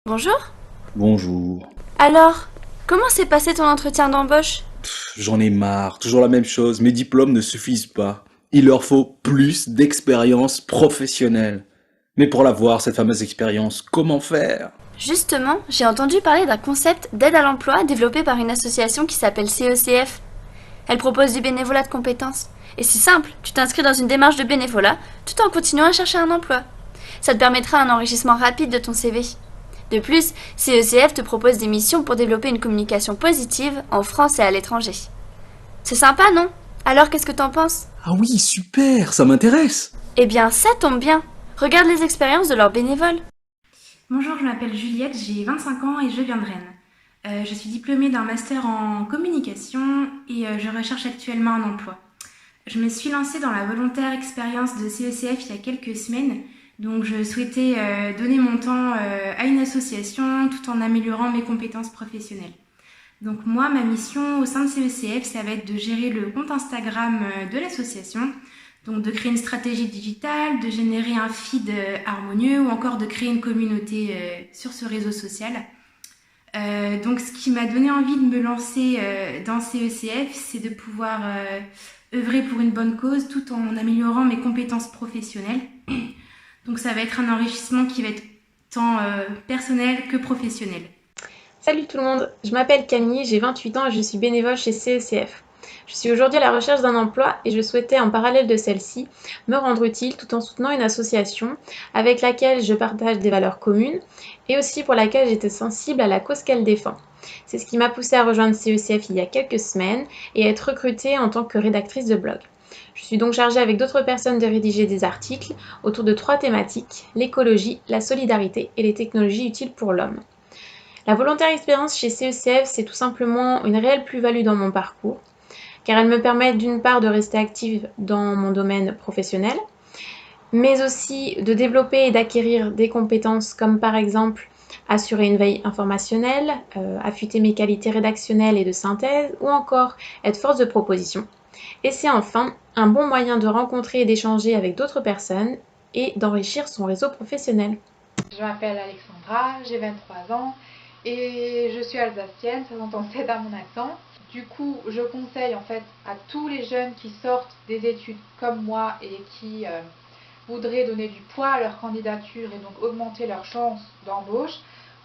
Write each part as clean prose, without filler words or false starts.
Bonjour. Bonjour. Alors, comment s'est passé ton entretien d'embauche? J'en ai marre, toujours la même chose. Mes diplômes ne suffisent pas. Il leur faut plus d'expérience professionnelle. Mais pour l'avoir, cette fameuse expérience, comment faire? Justement, j'ai entendu parler d'un concept d'aide à l'emploi développé par une association qui s'appelle CECF. Elle propose du bénévolat de compétences. Et c'est simple, tu t'inscris dans une démarche de bénévolat tout en continuant à chercher un emploi. Ça te permettra un enrichissement rapide de ton CV. De plus, CECF te propose des missions pour développer une communication positive en France et à l'étranger. C'est sympa, non? Alors qu'est-ce que t'en penses? Ah oui, super, ça m'intéresse. Eh bien, ça tombe bien. Regarde les expériences de leurs bénévoles. Bonjour, je m'appelle Juliette, j'ai 25 ans et je viens de Rennes. Je suis diplômée d'un master en communication et je recherche actuellement un emploi. Je me suis lancée dans la volontaire expérience de CECF il y a quelques semaines, donc je souhaitais donner mon temps à une association tout en améliorant mes compétences professionnelles. Donc moi, ma mission au sein de CECF, ça va être de gérer le compte Instagram de l'association, donc de créer une stratégie digitale, de générer un feed harmonieux ou encore de créer une communauté sur ce réseau social. Donc ce qui m'a donné envie de me lancer dans CECF, c'est de pouvoir œuvrer pour une bonne cause tout en améliorant mes compétences professionnelles. Donc ça va être un enrichissement qui va être tant personnel que professionnel. Salut tout le monde, je m'appelle Camille, j'ai 28 ans et je suis bénévole chez CECF. Je suis aujourd'hui à la recherche d'un emploi et je souhaitais en parallèle de celle-ci me rendre utile tout en soutenant une association avec laquelle je partage des valeurs communes et aussi pour laquelle j'étais sensible à la cause qu'elle défend. C'est ce qui m'a poussée à rejoindre CECF il y a quelques semaines et à être recrutée en tant que rédactrice de blog. Je suis donc chargée avec d'autres personnes de rédiger des articles autour de 3 thématiques, l'écologie, la solidarité et les technologies utiles pour l'homme. La volontaire expérience chez CECF, c'est tout simplement une réelle plus-value dans mon parcours, car elle me permet d'une part de rester active dans mon domaine professionnel, mais aussi de développer et d'acquérir des compétences comme par exemple assurer une veille informationnelle, affûter mes qualités rédactionnelles et de synthèse, ou encore être force de proposition. Et c'est enfin un bon moyen de rencontrer et d'échanger avec d'autres personnes et d'enrichir son réseau professionnel. Je m'appelle Alexandra, j'ai 23 ans et je suis alsacienne, ça s'entend peut-être à mon accent. Du coup, je conseille en fait à tous les jeunes qui sortent des études comme moi et qui voudraient donner du poids à leur candidature et donc augmenter leurs chances d'embauche,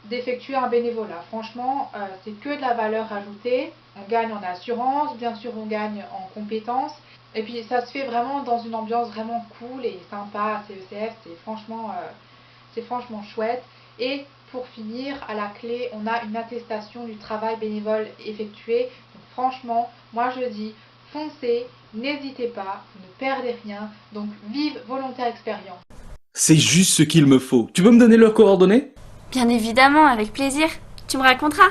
d'effectuer un bénévolat. Franchement, c'est que de la valeur ajoutée. On gagne en assurance, bien sûr on gagne en compétences. Et puis ça se fait vraiment dans une ambiance vraiment cool et sympa à CECF, c'est franchement chouette. Et pour finir, à la clé, on a une attestation du travail bénévole effectué. Donc franchement, moi je dis, foncez, n'hésitez pas, vous ne perdez rien. Donc vive volontaire expérience. C'est juste ce qu'il me faut. Tu peux me donner leurs coordonnées? Bien évidemment, avec plaisir. Tu me raconteras.